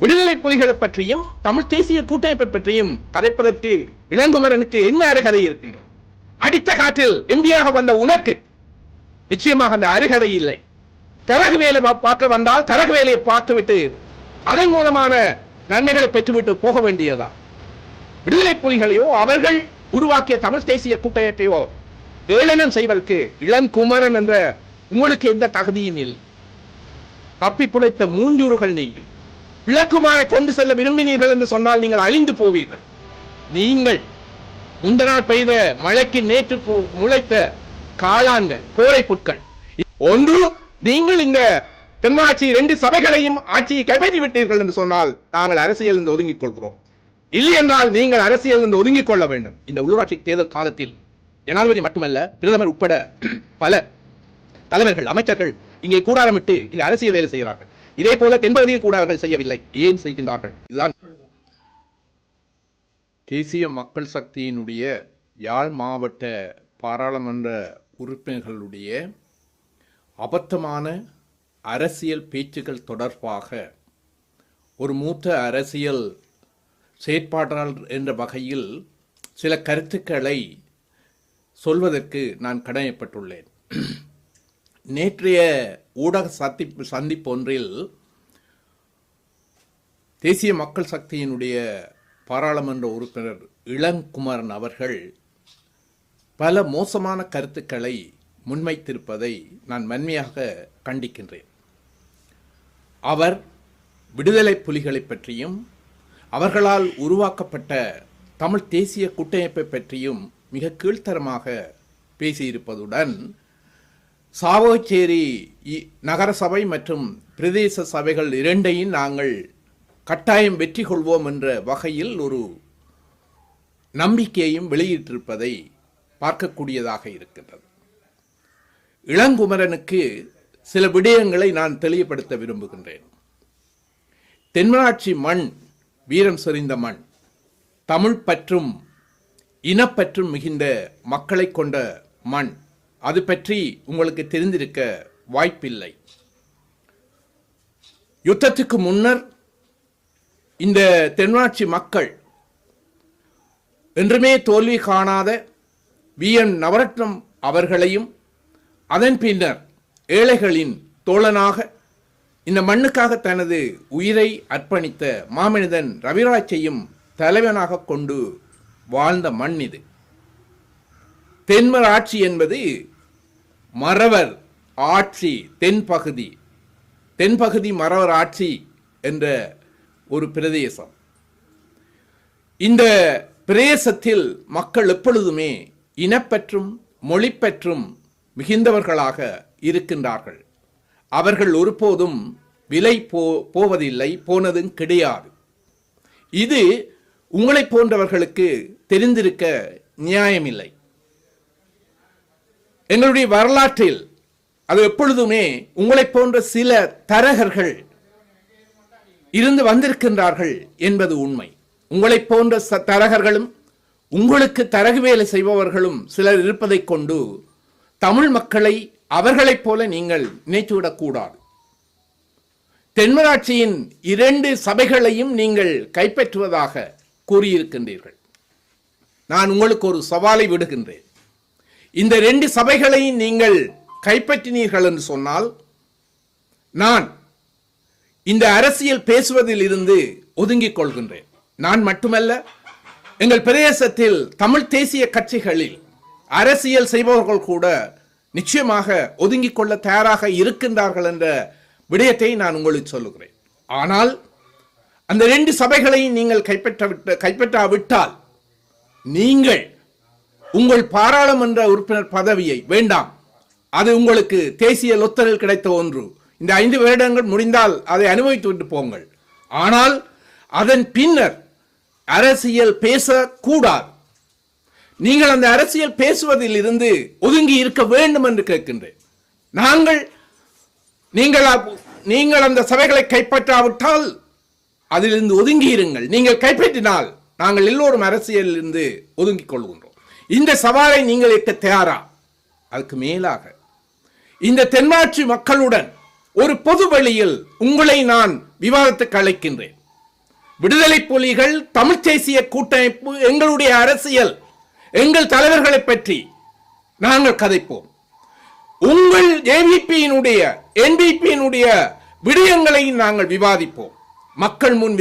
விடுதலை புலிகளை பற்றியும் தமிழ் தேசிய கூட்டமைப்பை பற்றியும் கதைப்பதற்கு இளங்குமரனுக்கு என்ன அருகதை இருக்கு? அடித்த காற்றில் எம்பியாக வந்த உனக்கு நிச்சயமாக அந்த அருகதை இல்லை. தரகு வேலை பார்க்க வந்தால் தரகு வேலையை பார்த்துவிட்டு அதன் மூலமான நன்மைகளை பெற்றுவிட்டு போக வேண்டியதா? விடுதலை புலிகளையோ அவர்கள் உருவாக்கிய தமிழ் தேசிய கூட்டமைப்பையோ ஏளனம் செய்வதற்கு இளங்குமரன் என்ற உங்களுக்கு எந்த தகுதியும் இல்லை. தப்பி புழைத்த மூஞ்சூறுகள் நீங்கள் இலக்குமாரை கொண்டு செல்ல விரும்பினீர்கள் என்று சொன்னால் நீங்கள் அழிந்து போவீர்கள். நீங்கள் இந்த நாள் பெய்த மழைக்கு நேற்று முளைத்த காளான்கள், கோரை புட்கள். ஒன்று, நீங்கள் இந்த தென்னாட்சி 2 சபைகளையும் ஆட்சியை கைப்பற்றி விட்டீர்கள் என்று சொன்னால் நாங்கள் அரசியல் இருந்து ஒதுங்கிக் கொள்கிறோம். இல்லை என்றால் நீங்கள் அரசியல் இருந்து ஒதுங்கிக் கொள்ள வேண்டும். இந்த உள்ளூராட்சி தேர்தல் காலத்தில் ஜனாதிபதி மட்டுமல்ல, பிரதமர் உட்பட பல தலைவர்கள், அமைச்சர்கள் இங்கே கூடாரமிட்டு இந்த அரசியல் வேலை செய்கிறார்கள். இதே போல தென்பகுதியில் கூட அவர்கள் செய்யவில்லை. ஏன் செய்கின்றார்கள்? இதுதான் தேசிய மக்கள் சக்தியினுடைய யாழ் மாவட்ட பாராளுமன்ற உறுப்பினர்களுடைய அபத்தமான அரசியல் பேச்சுக்கள் தொடர்பாக ஒரு மூத்த அரசியல் செயற்பாட்டாளர் என்ற வகையில் சில கருத்துக்களை சொல்வதற்கு நான் கடமைப்பட்டுள்ளேன். நேற்றைய ஊடக சந்திப்பு ஒன்றில் தேசிய மக்கள் சக்தியினுடைய பாராளுமன்ற உறுப்பினர் இளங்குமரன் அவர்கள் பல மோசமான கருத்துக்களை முன்வைத்திருப்பதை நான் வன்மையாக கண்டிக்கின்றேன். அவர் விடுதலை புலிகளை பற்றியும் அவர்களால் உருவாக்கப்பட்ட தமிழ் தேசிய கூட்டமைப்பை பற்றியும் மிக கீழ்த்தரமாக பேசியிருப்பதுடன் சாவகச்சேரி நகர சபை மற்றும் பிரதேச சபைகள் இரண்டையும் நாங்கள் கட்டாயம் வெற்றி கொள்வோம் என்ற வகையில் ஒரு நம்பிக்கையையும் வெளியிட்டிருப்பதை பார்க்கக்கூடியதாக இருக்கின்றது. இளங்குமரனுக்கு சில விடயங்களை நான் தெளிவுபடுத்த விரும்புகின்றேன். தென்மராட்சி மண் வீரம் செறிந்த மண், தமிழ் பற்றும் இனப்பற்றும் மிகுந்த மக்களை கொண்ட மண். அது பற்றி உங்களுக்கு தெரிந்திருக்க வாய்ப்பில்லை. யுத்தத்துக்கு முன்னர் இந்த தென்னாட்சி மக்கள் என்றுமே தோல்வி காணாத வி.என். நவரத்னம் அவர்களையும் அதன் பின்னர் ஏழைகளின் தோழனாக இந்த மண்ணுக்காக தனது உயிரை அர்ப்பணித்த மாமனிதன் ரவிராஜையும் தலைவனாக கொண்டு வாழ்ந்த மண் இது. தென்மராட்சி என்பது மறவர் ஆட்சி, தென்பகுதி மறவர் ஆட்சி என்ற ஒரு பிரதேசம். இந்த பிரதேசத்தில் மக்கள் எப்பொழுதுமே இனப்பற்றும் மொழிப்பற்றும் மிகுந்தவர்களாக இருக்கின்றார்கள். அவர்கள் ஒருபோதும் விலை போவதில்லை, போனதும் கிடையாது. இது உங்களை போன்றவர்களுக்கு தெரிந்திருக்க நியாயமில்லை. எங்களுடைய வரலாற்றில் அது எப்பொழுதுமே உங்களை போன்ற சில தரகர்கள் இருந்து வந்திருக்கின்றார்கள் என்பது உண்மை. உங்களை போன்ற தரகர்களும் உங்களுக்கு தரகு வேலை செய்பவர்களும் சிலர் இருப்பதை கொண்டு தமிழ் மக்களை அவர்களைப் போல நீங்கள் நினைத்துவிடக்கூடாது. தென்மராட்சியின் 2 சபைகளையும் நீங்கள் கைப்பற்றுவதாக கூறியிருக்கின்றீர்கள். நான் உங்களுக்கு ஒரு சவாலை விடுகின்றேன். இந்த 2 சபைகளையும் நீங்கள் கைப்பற்றினீர்கள் என்று சொன்னால் நான் இந்த அரசியல் பேசுவதில் இருந்து ஒதுங்கிக் கொள்கின்றேன். நான் மட்டுமல்ல, எங்கள் பிரதேசத்தில் தமிழ் தேசிய கட்சிகளில் அரசியல் செய்பவர்கள் கூட நிச்சயமாக ஒதுங்கிக் கொள்ள தயாராக இருக்கின்றார்கள் என்ற விடயத்தை நான் உங்களுக்கு சொல்லுகிறேன். ஆனால் அந்த 2 சபைகளையும் நீங்கள் கைப்பற்றாவிட்டால் நீங்கள் உங்கள் பாராளுமன்ற உறுப்பினர் பதவியை வேண்டாம். அது உங்களுக்கு தேசிய லொத்தரில் கிடைத்த ஒன்று. இந்த 5 வருடங்கள் முடிந்தால் அதை அனுபவித்து விட்டு போங்கள். ஆனால் அதன் பின்னர் அரசியல் பேசக்கூடாது. நீங்கள் அந்த அரசியல் பேசுவதில் இருந்து ஒதுங்கி இருக்க வேண்டும் என்று கேட்கின்றேன். நீங்கள் அந்த சபைகளை கைப்பற்றாவிட்டால் அதிலிருந்து ஒதுங்கி இருங்கள். நீங்கள் கைப்பற்றினால் நாங்கள் எல்லோரும் அரசியலில் இருந்து ஒதுங்கிக் கொள்கின்றோம். இந்த சவாலை நீங்கள் ஏற்க தயாரா? அதுக்கு மேலாக இந்த தென்மாட்சி மக்களுடன் ஒரு பொது வழியில் உங்களை நான் விவாதத்துக்கு அழைக்கின்றேன். விடுதலை புலிகள், தமிழ் தேசிய கூட்டமைப்பு, எங்களுடைய அரசியல், எங்கள் தலைவர்களை பற்றி நாங்கள் கதைப்போம். உங்கள் ஏவிபியினுடைய என்பிபியினுடைய விடயங்களை நாங்கள் விவாதிப்போம். மக்கள் முன்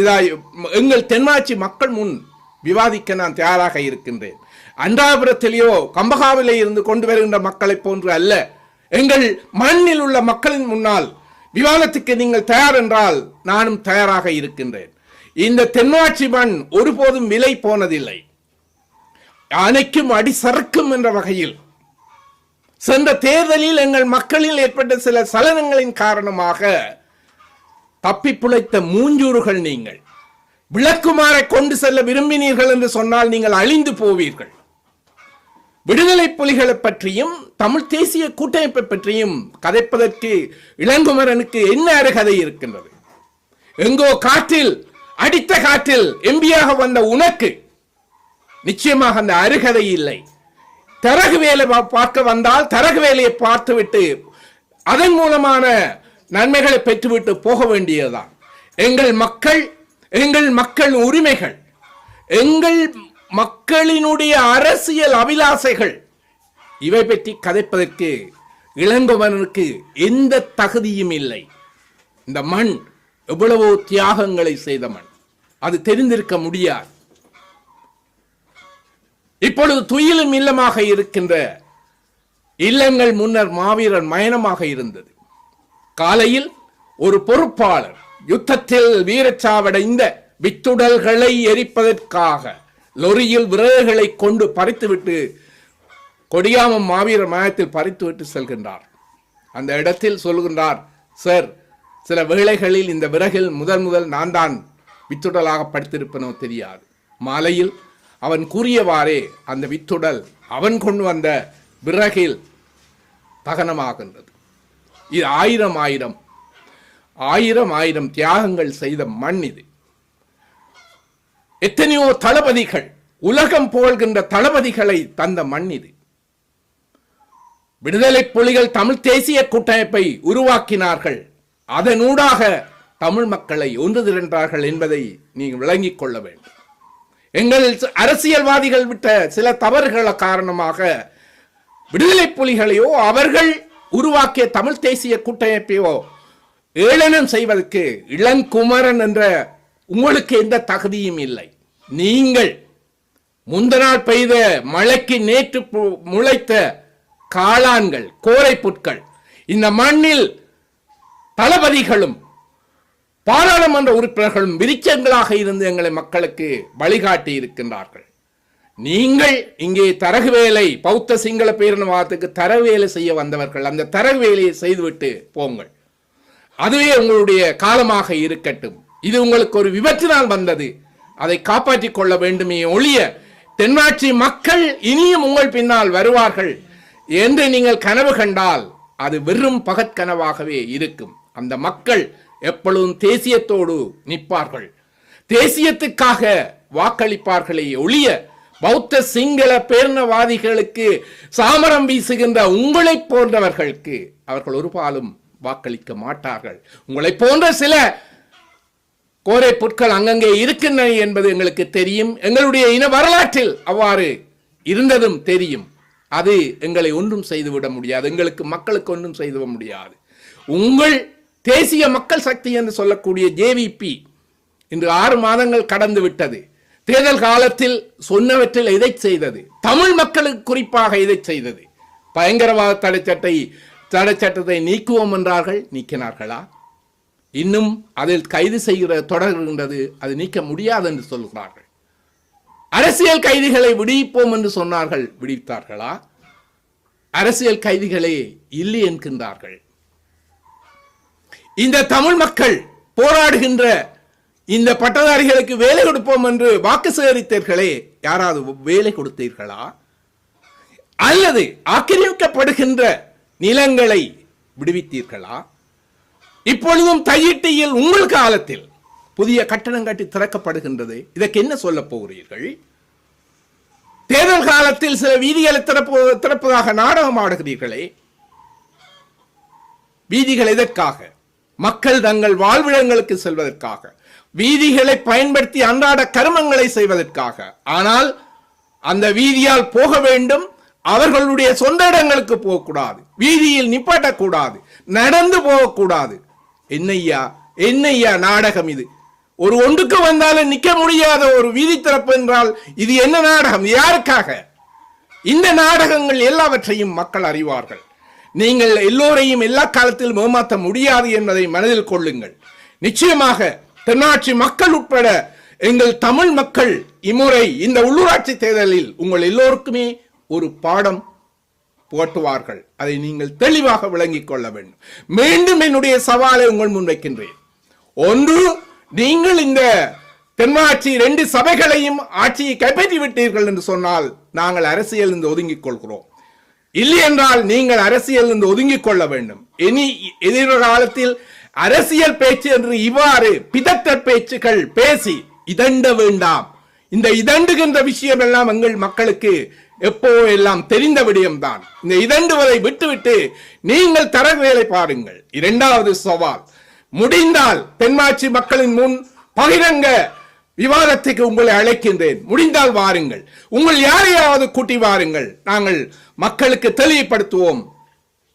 எங்கள் தென்மாட்சி மக்கள் முன் விவாதிக்க நான் தயாராக இருக்கின்றேன். அன்றாபுரத்திலேயோ கம்பகாவிலே இருந்து கொண்டு வருகின்ற மக்களை போன்று அல்ல. எங்கள் மண்ணில் உள்ள மக்களின் முன்னால் விவாதத்துக்கு நீங்கள் தயார் என்றால் நானும் தயாராக இருக்கின்றேன். இந்த தென்மாட்சி மண் ஒருபோதும் விலை போனதில்லை. அணைக்கும் அடி சறுக்கும் என்ற வகையில் சென்ற தேர்தலில் எங்கள் மக்களில் ஏற்பட்ட சில சலனங்களின் காரணமாக தப்பி பிழைத்த மூஞ்சூறுகள் நீங்கள். விளக்குமாறை கொண்டு செல்ல விரும்பினீர்கள் என்று சொன்னால் நீங்கள் அழிந்து போவீர்கள். விடுதலை புலிகளை பற்றியும் தமிழ் தேசிய கூட்டமைப்பை பற்றியும் கதைப்பதற்கு இளங்குமரனுக்கு என்ன அருகதை இருக்கின்றது? எங்கோ காற்றில் அடித்த காற்றில் எம்பியாக வந்த உனக்கு நிச்சயமாக அந்த அருகதை இல்லை. தரகு வேலை பார்க்க வந்தால் தரகு வேலையை பார்த்துவிட்டு அதன் மூலமான நன்மைகளை பெற்றுவிட்டு போக வேண்டியதுதான். எங்கள் மக்கள் உரிமைகள், எங்கள் மக்களினுடைய அரசியல் அபிலாசைகள், இவை பற்றி கதைப்பதற்கு இளங்குமரனுக்கு எந்த தகுதியும் இல்லை. இந்த மண் எவ்வளவோ தியாகங்களை செய்த மண், அது தெரிந்திருக்க முடியாது. இப்பொழுது துயிலும் இல்லமாக இருக்கின்ற இல்லங்கள் முன்னர் மாவீரன் மயனமாக இருந்தது. காலையில் ஒரு பொறுப்பாளர் யுத்தத்தில் வீரச்சாவடைந்த வித்துடல்களை எரிப்பதற்காக லொரியில் விறகுகளை கொண்டு பறித்துவிட்டு கொடியாமம் மாவீர மயத்தில் பறித்துவிட்டு செல்கின்றார். அந்த இடத்தில் சொல்கின்றார், சார், சில வேளைகளில் இந்த விறகில் முதல் நான் தான் வித்துடலாக படுத்திருப்பனோ தெரியாது. மாலையில் அவன் கூறியவாறே அந்த வித்துடல் அவன் கொண்டு வந்த விறகில் தகனமாகின்றது. இது ஆயிரம் தியாகங்கள் செய்த மண் இது. எத்தனையோ தளபதிகள், உலகம் புகழ்கின்ற தளபதிகளை தந்த மண் இது. விடுதலை புலிகள் தமிழ் தேசிய கூட்டமைப்பை உருவாக்கினார்கள். அதனூடாக தமிழ் மக்களை ஒன்று திரண்டார்கள் என்பதை நீங்கள் விளங்கிக் கொள்ள வேண்டும். எங்கள் அரசியல்வாதிகள் விட்ட சில தவறுகள காரணமாக விடுதலை புலிகளையோ அவர்கள் உருவாக்கிய தமிழ் தேசிய கூட்டமைப்பையோ ஏளனம் செய்வதற்கு இளங்குமரன் என்ற உங்களுக்கு எந்த தகுதியும் இல்லை. நீங்கள் முந்தநாள் பெய்த மழைக்கு நேற்று முளைத்த காளான்கள், கோரை புட்கள். இந்த மண்ணில் தளபதிகளும் பாராளுமன்ற உறுப்பினர்களும் விரிச்சங்களாக இருந்து எங்களை மக்களுக்கு வழிகாட்டி இருக்கின்றார்கள். நீங்கள் இங்கே தரகு வேலை, பௌத்த சிங்கள பேரினவாதத்துக்கு தரகு வேலை செய்ய வந்தவர்கள். அந்த தரகு வேலையை செய்துவிட்டு போங்கள். அதுவே உங்களுடைய காலமாக இருக்கட்டும். இது உங்களுக்கு ஒரு விபத்தினால் வந்தது, அதை காப்பாற்றிக் கொள்ள வேண்டுமே ஒழிய தென்னாட்சி மக்கள் இனியும் உங்கள் பின்னால் வருவார்கள் என்று நீங்கள் கனவு கண்டால் அது வெறும் பகற்கனவாகவே இருக்கும். அந்த மக்கள் எப்பொழுதும் தேசியத்தோடு நிற்பார்கள், தேசியத்துக்காக வாக்களிப்பார்களே ஒழிய பௌத்த சிங்கள பேரினவாதிகளுக்கு சாமரம் வீசுகின்ற உங்களை போன்றவர்களுக்கு அவர்கள் ஒரு பாலும் வாக்களிக்க மாட்டார்கள். உங்களை போன்ற சில கோரை பொருட்கள் அங்கங்கே இருக்கின்றன என்பது எங்களுக்கு தெரியும். எங்களுடைய இன வரலாற்றில் அவ்வாறு இருந்ததும் தெரியும். அது எங்களை ஒன்றும் செய்துவிட முடியாது, எங்களுக்கு மக்களுக்கு ஒன்றும் செய்துவிட முடியாது. உங்கள் தேசிய மக்கள் சக்தி என்று சொல்லக்கூடிய ஜேவிபி இன்று 6 மாதங்கள் கடந்து விட்டது. தேர்தல் காலத்தில் சொன்னவற்றில் எதை செய்தது? தமிழ் மக்களுக்கு குறிப்பாக எதை செய்தது? பயங்கரவாத தடை சட்டத்தை நீக்குவோம் என்றார்கள், நீக்கினார்களா? இன்னும் அதில் கைது செய்கிற தொடர்கின்றது, அது நீக்க முடியாது என்று சொல்கிறார்கள். அரசியல் கைதிகளை விடுவிப்போம் என்று சொன்னார்கள், விடுவித்தார்களா? அரசியல் கைதிகளே இல்லை என்கின்றார்கள். இந்த தமிழ் மக்கள் போராடுகின்ற இந்த பட்டதாரிகளுக்கு வேலை கொடுப்போம் என்று வாக்கு சேகரித்தீர்களே, யாராவது வேலை கொடுத்தீர்களா? அல்லது ஆக்கிரமிக்கப்படுகின்ற நிலங்களை விடுவித்தீர்களா? இப்பொழுதும் தையிட்டியில் உங்கள் காலத்தில் புதிய கட்டணம் கட்டி திறக்கப்படுகின்றது. இதற்கு என்ன சொல்ல போகிறீர்கள்? தேர்தல் காலத்தில் சில வீதிகளை திறப்பதாக நாடகம் ஆடுகிறீர்களே, வீதிகள் எதற்காக? மக்கள் தங்கள் வாழ்விடங்களுக்கு செல்வதற்காக, வீதிகளை பயன்படுத்தி அன்றாட கர்மங்களை செய்வதற்காக. ஆனால் அந்த வீதியால் போக வேண்டும், அவர்களுடைய சொந்த இடங்களுக்கு போகக்கூடாது, வீதியில் நிப்பாட்டக்கூடாது, நடந்து போகக்கூடாது. என்னையா நாடகம் இது? ஒரு ஒன்றுக்கு வந்தாலும் நிக்க முடியாத ஒரு வீதி திறப்பு என்றால் இது என்ன நாடகம்? யாருக்காக? இந்த நாடகங்கள் எல்லாவற்றையும் மக்கள் அறிவார்கள். நீங்கள் எல்லோரையும் எல்லா காலத்திலும் ஏமாற்ற முடியாது என்பதை மனதில் கொள்ளுங்கள். நிச்சயமாக தென்னாட்சி மக்கள் உட்பட எங்கள் தமிழ் மக்கள் இம்முறை இந்த உள்ளூராட்சி தேர்தலில் உங்கள் எல்லோருக்குமே ஒரு பாடம் போட்டுவார்கள். அதை நீங்கள் தெளிவாக விளங்கிக் கொள்ள வேண்டும். மீண்டும் என்னுடைய சவாலை உங்கள் முன் வைக்கின்றேன். ஒன்று, நீங்கள் இந்த தென்னாட்சி 2 சபைகளையும் ஆட்சியை கைப்பற்றி விட்டீர்கள் என்று சொன்னால் நாங்கள் அரசியல் இருந்து ஒதுங்கிக் கொள்கிறோம். இல்லை என்றால் நீங்கள் அரசியல் இருந்து ஒதுங்கிக் கொள்ள வேண்டும். இனி எதிர்காலத்தில் அரசியல் பேச்சு என்று இவ்வாறு பிதற்ற பேச்சுகள் பேசி இதண்ட வேண்டாம். இந்த இதண்டுகின்ற விஷயம் எல்லாம் எங்கள் மக்களுக்கு எப்போ எல்லாம் தெரிந்த விடயம்தான். இந்த இதண்டுவதை விட்டுவிட்டு நீங்கள் தர வேலை பாருங்கள். 2வது சவால், முடிந்தால் தென்னாட்சி மக்களின் முன் பகிரங்க விவாதத்துக்கு உங்களை அழைக்கின்றேன். முடிந்தால் வாருங்கள், உங்கள் யாரையாவது கூட்டி வாருங்கள், நாங்கள் மக்களுக்கு தெளிவுபடுத்துவோம்.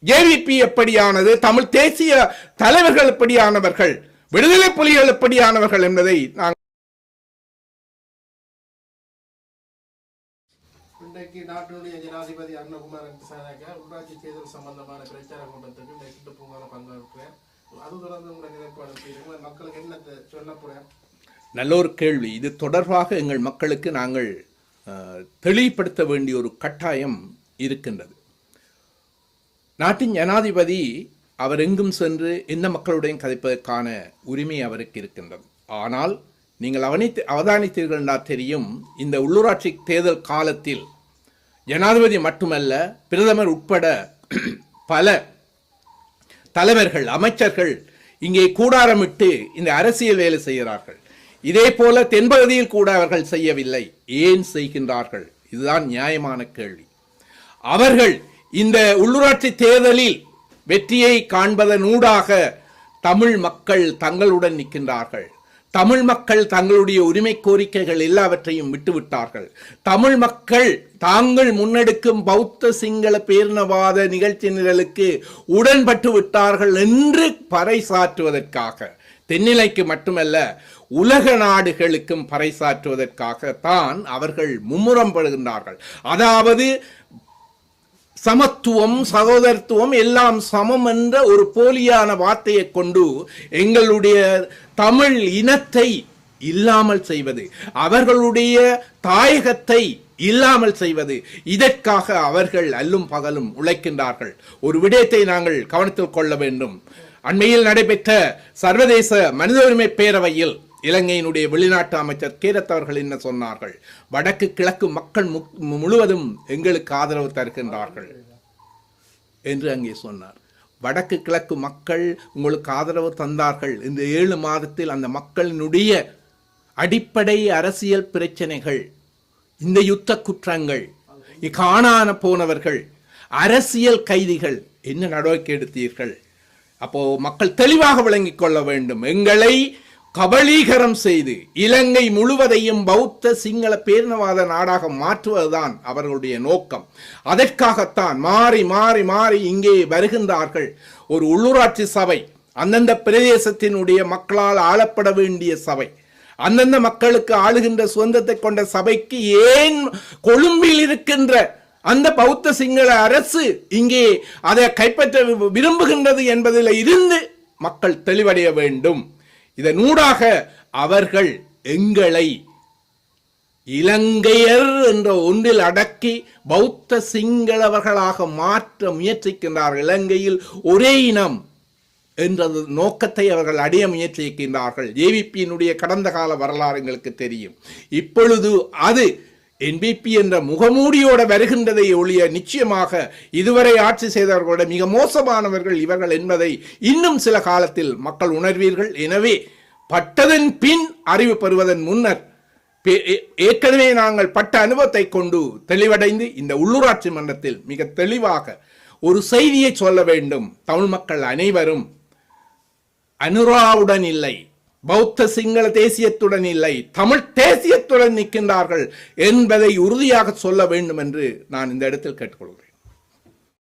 ஜேவிபி எப்படியானது, தமிழ் தேசிய தலைவர்கள் எப்படியானவர்கள், விடுதலை புலிகள் எப்படியானவர்கள் என்பதை நாங்கள் இன்றைக்கு நாட்டினுடைய ஜனாதிபதி அருணகுமார் உள்ளாட்சி தேர்தல் சம்பந்தமான பிரச்சார கூட்டத்துக்கு நெக்ஸ்ட் பூங்கால பங்கேற்கிறேன். அது தொடர்ந்து உங்களை நிலைப்பாடு மக்களுக்கு என்ன சொல்ல போறேன்? நல்ல ஒரு கேள்வி. இது தொடர்பாக எங்கள் மக்களுக்கு நாங்கள் தெளிவுபடுத்த வேண்டிய ஒரு கட்டாயம் இருக்கின்றது. நாட்டின் ஜனாதிபதி அவர் எங்கும் சென்று எந்த மக்களுடன் கதைப்பதற்கான உரிமை அவருக்கு இருக்கின்றது. ஆனால் நீங்கள் அவதானித்தீர்கள் என்றால் தெரியும், இந்த உள்ளூராட்சி தேர்தல் காலத்தில் ஜனாதிபதி மட்டுமல்ல, பிரதமர் உட்பட பல தலைவர்கள், அமைச்சர்கள் இங்கே கூடாரமிட்டு இந்த அரசியல் வேலை செய்கிறார்கள். இதே போல தென்பகுதியில் கூட அவர்கள் செய்யவில்லை. ஏன் செய்கின்றார்கள்? இதுதான் நியாயமான கேள்வி. அவர்கள் இந்த உள்ளூராட்சி தேர்தலில் வெற்றியை காண்பதனூடாக தமிழ் மக்கள் தங்களுடன் நிற்கின்றார்கள். தமிழ் மக்கள் தங்களுடைய உரிமை கோரிக்கைகள் எல்லாவற்றையும் விட்டுவிட்டார்கள். தமிழ் மக்கள் தாங்கள் முன்னெடுக்கும் பௌத்த சிங்கள பேரினவாத நிகழ்ச்சி நிரலுக்கு உடன்பட்டு விட்டார்கள் என்று பறைசாற்றுவதற்காக, தென்னிலைக்கு மட்டுமல்ல உலக நாடுகளுக்கும் பறைசாற்றுவதற்காகத்தான் அவர்கள் மும்முரம் படுகின்றார்கள். அதாவது சமத்துவம், சகோதரத்துவம் எல்லாம் சமம் என்ற ஒரு போலியான வார்த்தையை கொண்டு எங்களுடைய தமிழ் இனத்தை இல்லாமல் செய்வது, அவர்களுடைய தாயகத்தை இல்லாமல் செய்வது, இதற்காக அவர்கள் அல்லும் பகலும் உழைக்கின்றார்கள். ஒரு விடயத்தை நாங்கள் கவனத்தில் கொள்ள வேண்டும். அண்மையில் நடைபெற்ற சர்வதேச மனித உரிமை பேரவையில் இலங்கையினுடைய வெளிநாட்டு அமைச்சர் கேரத் அவர்கள் என்ன சொன்னார்கள்? வடக்கு கிழக்கு மக்கள் முழுவதும் எங்களுக்கு ஆதரவு தருகின்றார்கள் என்று அங்கே சொன்னார். வடக்கு கிழக்கு மக்கள் உங்களுக்கு ஆதரவு தந்தார்கள். இந்த 7 மாதத்தில் அந்த மக்களினுடைய அடிப்படை அரசியல் பிரச்சனைகள், இந்த யுத்த குற்றங்கள், காணான போனவர்கள், அரசியல் கைதிகள், என்ன நடவடிக்கை எடுத்தீர்கள்? அப்போ மக்கள் தெளிவாக விளங்கிக் கொள்ள வேண்டும். எங்களை கபலீகரம் செய்து இலங்கை முழுவதையும் பௌத்த சிங்கள பேரினவாத நாடாக மாற்றுவதுதான் அவர்களுடைய நோக்கம். அதற்காகத்தான் மாறி மாறி மாறி இங்கே வருகின்றார்கள். ஒரு உள்ளூராட்சி சபை அந்தந்த பிரதேசத்தினுடைய மக்களால் ஆளப்பட வேண்டிய சபை, அந்தந்த மக்களுக்கு ஆளுகின்ற சுதந்திரத்தை கொண்ட சபைக்கு ஏன் கொழும்பில் இருக்கின்ற அந்த பௌத்த சிங்கள அரசு இங்கே அதை கைப்பற்ற விரும்புகின்றது என்பதில் இருந்து மக்கள் தெளிவடைய வேண்டும். இதனூடாக அவர்கள் எங்களை இலங்கையர் என்ற ஒன்றில் அடக்கி பௌத்த சிங்களவர்களாக மாற்ற முயற்சிக்கின்றார்கள். இலங்கையில் ஒரே இனம் என்ற நோக்கத்தை அவர்கள் அடைய முயற்சிக்கின்றார்கள். ஜேவிபியினுடைய கடந்த கால வரலாறு எங்களுக்கு தெரியும். இப்பொழுது அது என்பிபி என்ற முகமூடியோட வருகின்றதை ஒழிய நிச்சயமாக இதுவரை ஆட்சி செய்தவர்களோட மிக மோசமானவர்கள் இவர்கள் என்பதை இன்னும் சில காலத்தில் மக்கள் உணர்வீர்கள். எனவே பட்டதன் பின் அறிவு பெறுவதன் முன்னர் ஏற்கனவே நாங்கள் பட்ட அனுபவத்தை கொண்டு தெளிவடைந்து இந்த உள்ளூராட்சி மன்றத்தில் மிக தெளிவாக ஒரு செய்தியை சொல்ல வேண்டும். தமிழ் மக்கள் அனைவரும் அனுராவுடன் இல்லை, பௌத்த சிங்கள தேசியத்துடன் இல்லை, தமிழ் தேசியத்துடன் நிற்கின்றார்கள் என்பதை உறுதியாக சொல்ல வேண்டும் என்று நான் இந்த இடத்தில் கேட்டுக்கொள்கிறேன்.